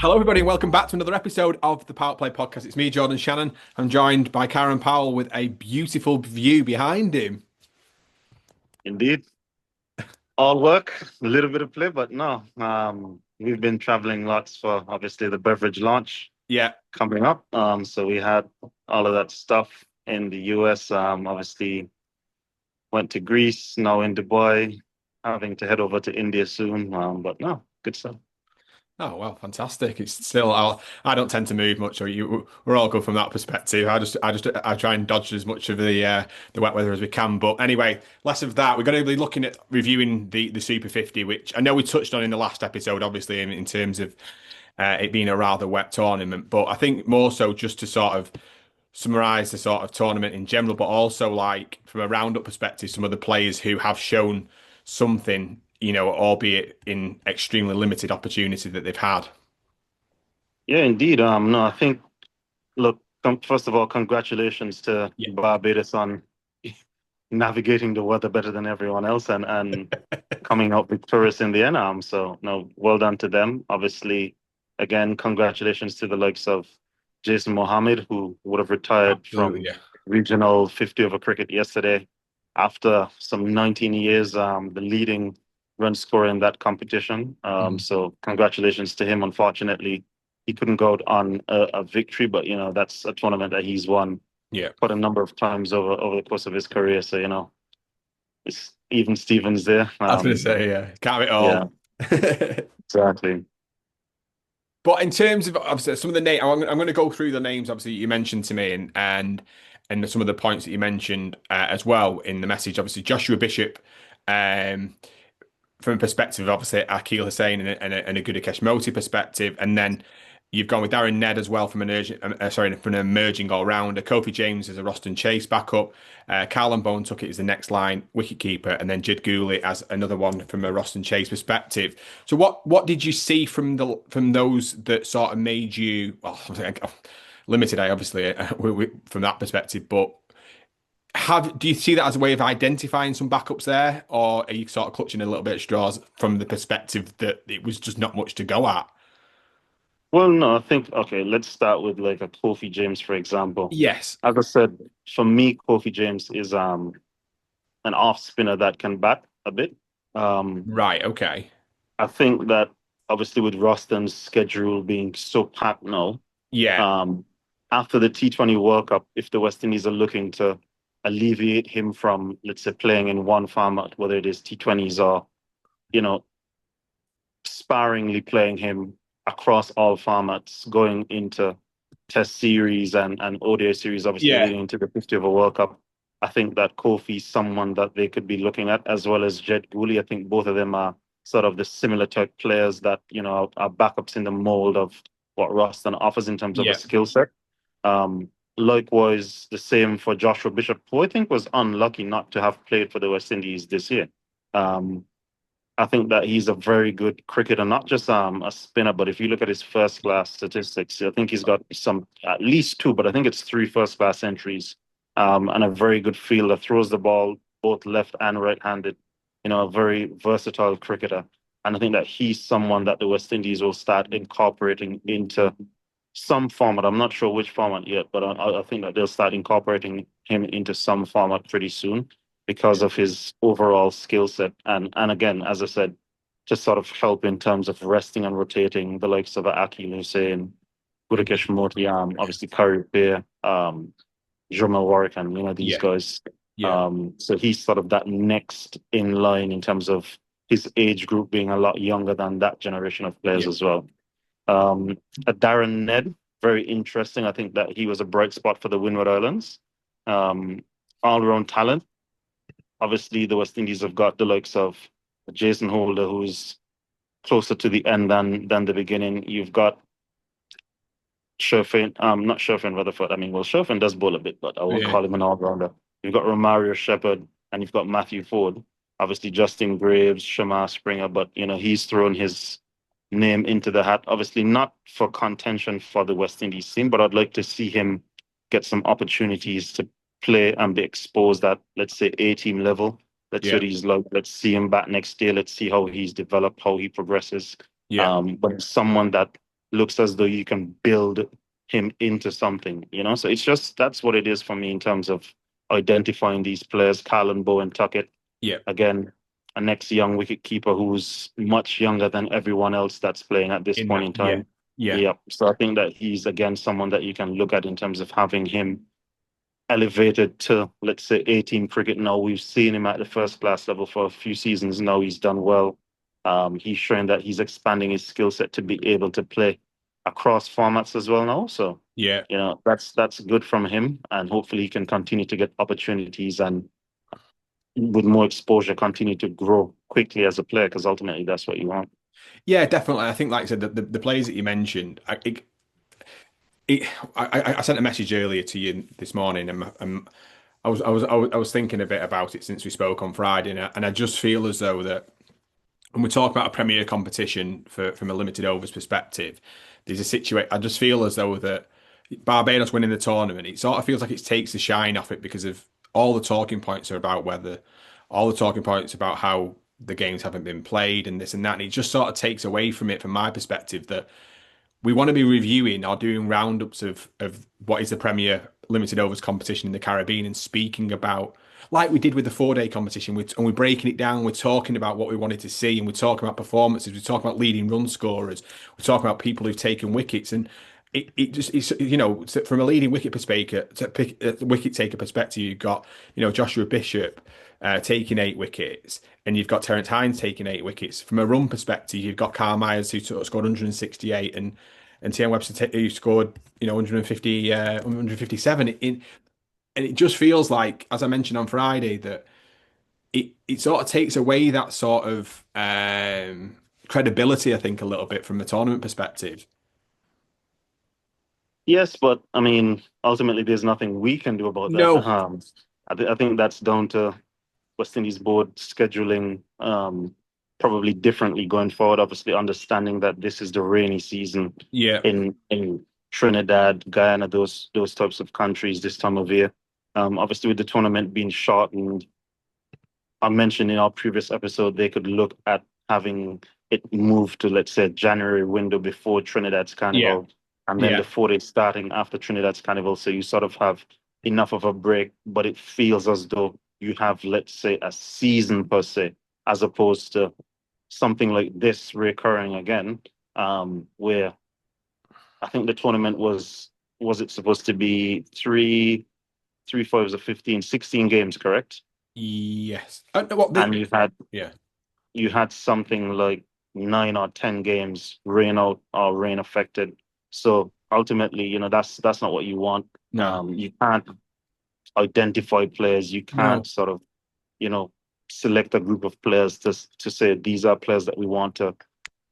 Hello, everybody, and welcome back to another episode of the PowettPlay Podcast. It's me, Jordan Shannon. I'm joined by Kieran Powell with a beautiful view behind him. Indeed, all work, a little bit of play, but no. We've been traveling lots for obviously the beverage launch Yeah. coming up. So we had all of that stuff in the US. Obviously went to Greece, now in Dubai, having to head over to India soon. But no, good stuff. Oh, well, fantastic. It's still, I don't tend to move much, so we're all good from that perspective. I try and dodge as much of the wet weather as we can. But anyway, less of that. We're going to be looking at reviewing the Super 50, which I know we touched on in the last episode, obviously, in terms of it being a rather wet tournament. But I think more so just to sort of summarize the sort of tournament in general, but also like from a roundup perspective, some of the players who have shown something, albeit in extremely limited opportunity that they've had. Yeah, indeed. No, I think, look, first of all, congratulations to Yeah. Barbados on navigating the weather better than everyone else and coming out victorious in the end. So no, well done to them. Obviously, again, congratulations to the likes of Jason Mohammed, who would have retired Absolutely, from yeah. regional 50 over cricket yesterday after some 19 years, the leading run scorer in that competition. Mhm. So congratulations to him. Unfortunately, he couldn't go out on a victory, but that's a tournament that he's won Yeah. quite a number of times over the course of his career. So it's even Stevens there. I was going to say, yeah, can't have it Yeah, all. exactly. But in terms of obviously some of the name, I'm going to go through the names obviously you mentioned to me and some of the points that you mentioned as well in the message. Obviously, Joshua Bishop, um, from a perspective, of obviously Akil Hussain and a Gudakesh Moti perspective, and then you've gone with Darren Ned as well from from an emerging all-rounder. Kofi James as a Roston Chase backup. Carlin Bone took it as the next line wicketkeeper, and then Jid Gooley as another one from a Roston Chase perspective. So what did you see from those that sort of made you limited? I obviously from that perspective, but do you see that as a way of identifying some backups there, or are you sort of clutching a little bit at straws from the perspective that it was just not much to go at? Well, no, I think okay. Let's start with like a Kofi James, for example. Yes. As I said, for me, Kofi James is an off spinner that can bat a bit. Um, Right. Okay. I think that obviously with Roston's schedule being so packed now, Yeah. um, after the T20 World Cup, if the West Indies are looking to alleviate him from, let's say, playing in one format, whether it is T20s or, you know, sparingly playing him across all formats, going into Test series and ODI series, obviously Yeah. leading into the 50 over World Cup. I think that Kofi's someone that they could be looking at, as well as Jed Gooley. I think both of them are sort of the similar type players that, are backups in the mold of what Roston offers in terms of a Yeah. skill set. Likewise, the same for Joshua Bishop, who I think was unlucky not to have played for the West Indies this year. Um, I think that he's a very good cricketer, not just a spinner, but if you look at his first class statistics, I think he's got some at least two, but I think it's three first class entries, and a very good fielder, throws the ball both left and right handed, a very versatile cricketer. And I think that he's someone that the West Indies will start incorporating into some format. I'm not sure which format yet, but I think that they'll start incorporating him into some format pretty soon because Yeah. of his overall skill set. And again, as I said, to sort of help in terms of resting and rotating the likes of Akil Hussain, Gudakesh Motiam, obviously Curry Bear, Jamal Warwick, and these Yeah. guys. Yeah. So he's sort of that next in line in terms of his age group being a lot younger than that generation of players Yeah. as well. Um, Darren Ned, very interesting. I think that he was a bright spot for the Windward Islands. Um, All-round talent. Obviously, the West Indies have got the likes of Jason Holder, who's closer to the end than the beginning. You've got Sherfin, not Sherfin Rutherford. I mean, well, Sherfin does bowl a bit, but I won't Yeah. call him an all-rounder. You've got Romario Shepherd, and you've got Matthew Ford. Obviously, Justin Graves, Shamar Springer, but he's thrown his name into the hat. Obviously, not for contention for the West Indies team, but I'd like to see him get some opportunities to play and be exposed at, let's say, A-team level. Let's say Yeah. he's like, let's see him back next year. Let's see how he's developed, how he progresses. Yeah. But someone that looks as though you can build him into something, you know? So it's just that's what it is for me in terms of identifying these players. Callan Bowen Tuckett, Yeah, again, a next young wicket keeper who's much younger than everyone else that's playing at this in point that, in yeah, time. yeah, Yeah. So I think that he's again someone that you can look at in terms of having him elevated to, let's say, 18 cricket now. We've seen him at the first class level for a few seasons now. He's done well. He's showing that he's expanding his skill set to be able to play across formats as well now. So, yeah. you know, that's good from him. And hopefully he can continue to get opportunities and with more exposure, continue to grow quickly as a player, because ultimately that's what you want. Yeah, definitely. I think, like I said, the players that you mentioned, it, I sent a message earlier to you this morning, and I was thinking a bit about it since we spoke on Friday, and I just feel as though that when we talk about a Premier competition from a limited overs perspective, there's a situation. I just feel as though that Barbados winning the tournament, it sort of feels like it takes the shine off it because of all the talking points are about whether, all the talking points about how the games haven't been played and this and that, and it just sort of takes away from it, from my perspective, that we want to be reviewing or doing roundups of what is the Premier limited overs competition in the Caribbean and speaking about, like we did with the 4 day competition, and we're breaking it down. We're talking about what we wanted to see, and we're talking about performances. We're talking about leading run scorers. We're talking about people who've taken wickets, and it just it's, from a leading wicket taker perspective, you've got Joshua Bishop taking 8 wickets, and you've got Terence Hines taking 8 wickets. From a run perspective, you've got Carl Myers who sort of scored 168, and T.N. Webster who scored 150 157 and it just feels like, as I mentioned on Friday, that it sort of takes away that sort of credibility, I think, a little bit from the tournament perspective. Yes, but I mean, ultimately, there's nothing we can do about that. No. I think that's down to West Indies board scheduling probably differently going forward. Obviously, understanding that this is the rainy season Yeah. in Trinidad, Guyana, those types of countries this time of year. Obviously, with the tournament being shortened, I mentioned in our previous episode they could look at having it moved to, let's say, January window before Trinidad's Yeah. Carnival, and then the Yeah. 4 days starting after Trinidad's Carnival. So you sort of have enough of a break, but it feels as though you have, let's say, a season per se, as opposed to something like this recurring again, where I think the tournament was it supposed to be three fives of 15, 16 games, correct? Yes. What And the Yeah. you had something like 9 or 10 games rain out or rain affected. So ultimately, you know, that's not what you want. No. You can't identify players. You No. can't sort of, you know, select a group of players to say these are players that we want to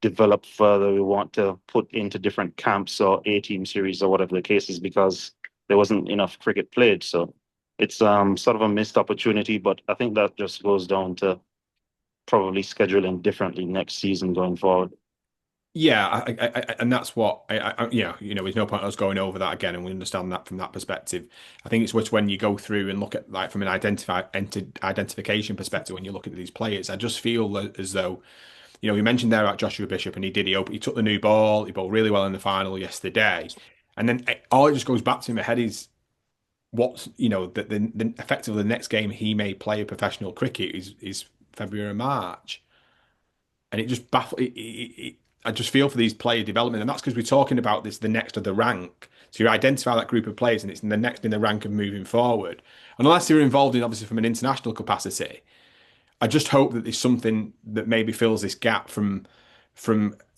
develop further. We want to put into different camps or A-team series or whatever the case is, because there wasn't enough cricket played. So it's sort of a missed opportunity. But I think that just goes down to probably scheduling differently next season going forward. Yeah, and that's what there's no point us going over that again, and we understand that from that perspective. I think it's just when you go through and look at, like, from an identification perspective, when you look at these players, I just feel as though, we mentioned there about Joshua Bishop, and he took the new ball, he bowled really well in the final yesterday, and then all it just goes back to in my head is what's the effectively the next game he may play professional cricket is February or March, and it just baffles. I just feel for these player development, and that's because we're talking about this the next of the rank. So you identify that group of players, and it's the next in the rank of moving forward. And unless they're involved in, obviously, from an international capacity, I just hope that there's something that maybe fills this gap from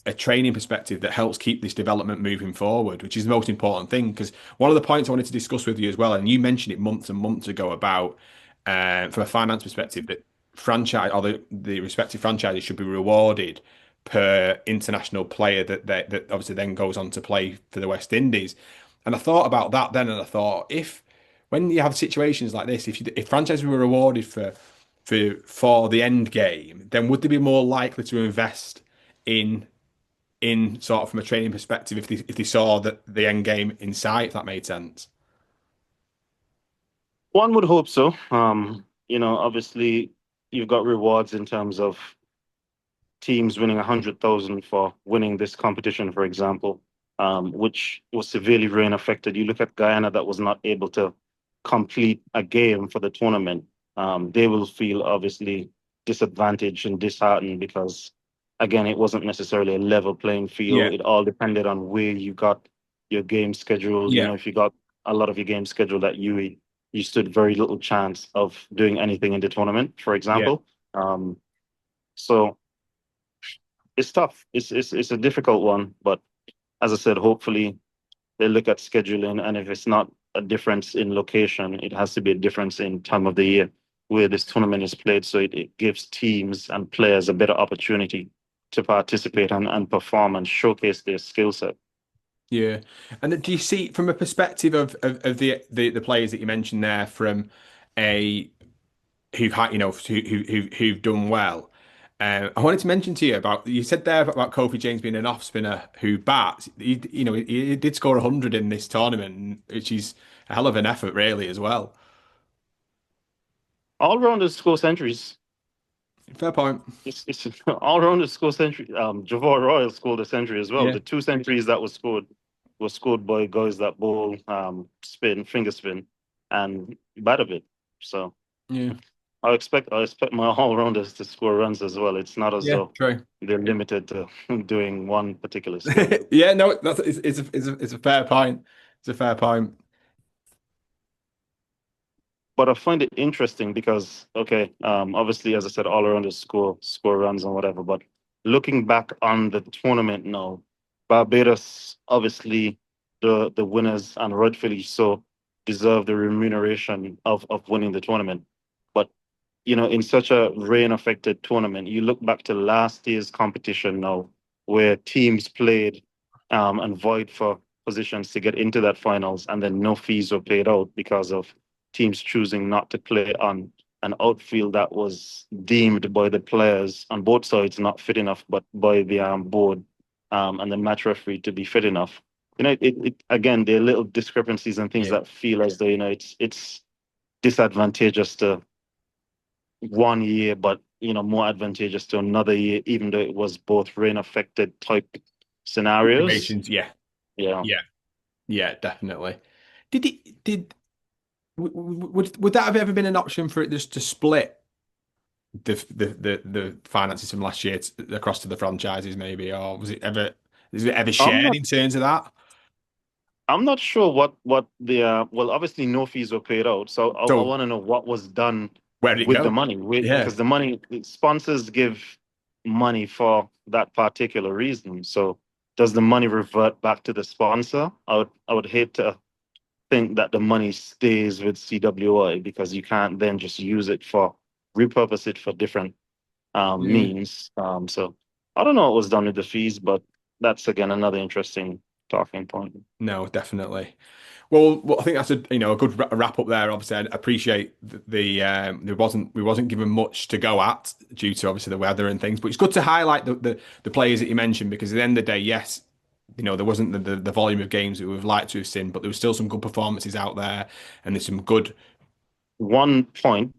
a training perspective that helps keep this development moving forward, which is the most important thing. Because one of the points I wanted to discuss with you as well, and you mentioned it months and months ago about, from a finance perspective, that franchise or the respective franchises should be rewarded per international player that obviously then goes on to play for the West Indies. And I thought about that then, and I thought, if when you have situations like this, if franchises were rewarded for the end game, then would they be more likely to invest in sort of from a training perspective if they saw that the end game in sight, if that made sense? One would hope so. You know, obviously you've got rewards in terms of teams winning 100,000 for winning this competition, for example. which was severely rain affected. You look at Guyana that was not able to complete a game for the tournament. They will feel obviously disadvantaged and disheartened because, again, it wasn't necessarily a level playing Yeah, field. It all depended on where you got your game scheduled. yeah, If you got a lot of your game scheduled at UE, you stood very little chance of doing anything in the tournament, for yeah, example. So it's tough. It's a difficult one, but as I said, hopefully they look at scheduling, and if it's not a difference in location, it has to be a difference in time of the year where this tournament is played. So it gives teams and players a better opportunity to participate and perform and showcase their skill set. yeah. And do you see from a perspective of the players that you mentioned there from a who've had, who've done well? I wanted to mention to you about you said there about Kofi James being an off spinner who bats. He did score 100 in this tournament, which is a hell of an effort, really, as well. All rounders score centuries. Fair point. It's all rounders score century. Javor Royal scored a century as well. Yeah, The two centuries that was scored by guys that bowl spin, finger spin, and bat a bit. So yeah, I expect my all rounders to score runs as well. It's not as yeah. though True. they're limited to doing one particular skill. Yeah, no, it's a fair point. It's a fair point. But I find it interesting because, okay, obviously, as I said, all around the score runs and whatever. But looking back on the tournament now, Barbados, obviously, the winners and rightfully so deserve the remuneration of winning the tournament. But in such a rain-affected tournament, you look back to last year's competition now, where teams played and vied for positions to get into that finals, and then no fees were paid out because of teams choosing not to play on an outfield that was deemed by the players on both sides not fit enough, but by the board and the match referee to be fit enough. Again, there are little discrepancies and things Yeah. that feel as though it's disadvantageous to one year, but more advantageous to another year, even though it was both rain affected type scenarios. Situations, yeah, Yeah. yeah, yeah, definitely. Did it did would that have ever been an option for it just to split the finances from last year across to the franchises maybe, or was it ever I'm shared not in terms of that? I'm not sure what the well, obviously no fees were paid out, so I So want to know what was done where did it with the go? money, Yeah, because the money sponsors give money for that particular reason. So does the money revert back to the sponsor? I would hate to think that the money stays with CWI because you can't then just use it for repurpose it for different yeah. means. So I don't know what was done with the fees, but that's again another interesting talking point. No, definitely. Well, I think that's a good wrap up there. Obviously, I appreciate there wasn't given much to go at due to obviously the weather and things, but it's good to highlight the players that you mentioned because at the end of the day, yes, there wasn't the volume of games that we would like to have seen, but there was still some good performances out there, and there's some good. One point,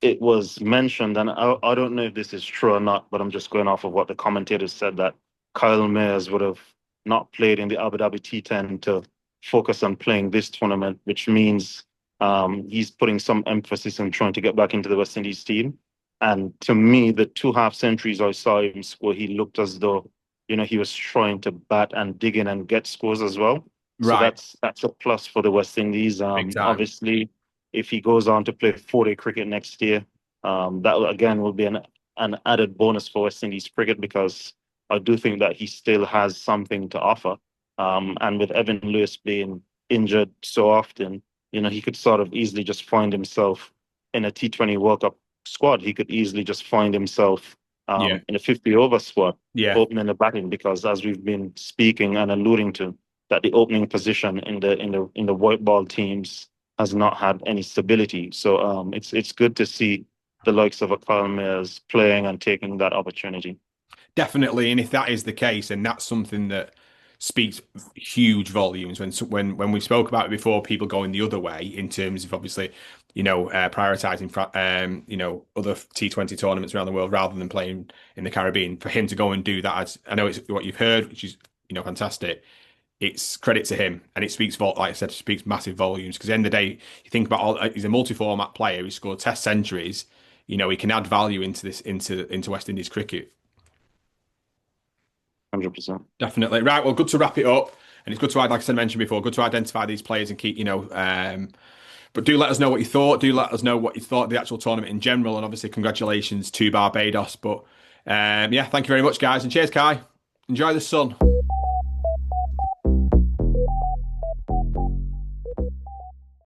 it was mentioned, and I don't know if this is true or not, but I'm just going off of what the commentators said that Kyle Mayers would have not played in the Abu Dhabi T10 to focus on playing this tournament, which means he's putting some emphasis on trying to get back into the West Indies team. And to me, the two half centuries I saw him score, he looked as though, he was trying to bat and dig in and get scores as well. So Right, that's a plus for the West Indies. big time. Obviously, if he goes on to play 4-day cricket next year, again will be an added bonus for West Indies cricket because I do think that he still has something to offer. And with Evan Lewis being injured so often, he could sort of easily just find himself in a T20 World Cup squad. He could easily just find himself Yeah, in a 50 over squad yeah, opening the batting because as we've been speaking and alluding to, that the opening position in the white ball teams has not had any stability. So it's good to see the likes of a Kyle Mayers playing and taking that opportunity. definitely. And if that is the case, and that's something that speaks huge volumes when we spoke about it before, people going the other way in terms of obviously, prioritizing other T20 tournaments around the world rather than playing in the Caribbean. For him to go and do that, as I know it's what you've heard, which is fantastic. It's credit to him, and it speaks like I said, speaks massive volumes. Because at the end of the day, you think about he's a multi-format player. He scored Test centuries. He can add value into this into West Indies cricket. 100%. Definitely. Right. Well, good to wrap it up. And it's good to, like I said, mentioned before, good to identify these players and keep, but do let us know what you thought. Do let us know what you thought of the actual tournament in general. And obviously, congratulations to Barbados. But yeah, thank you very much, guys. And cheers, Kai. Enjoy the sun.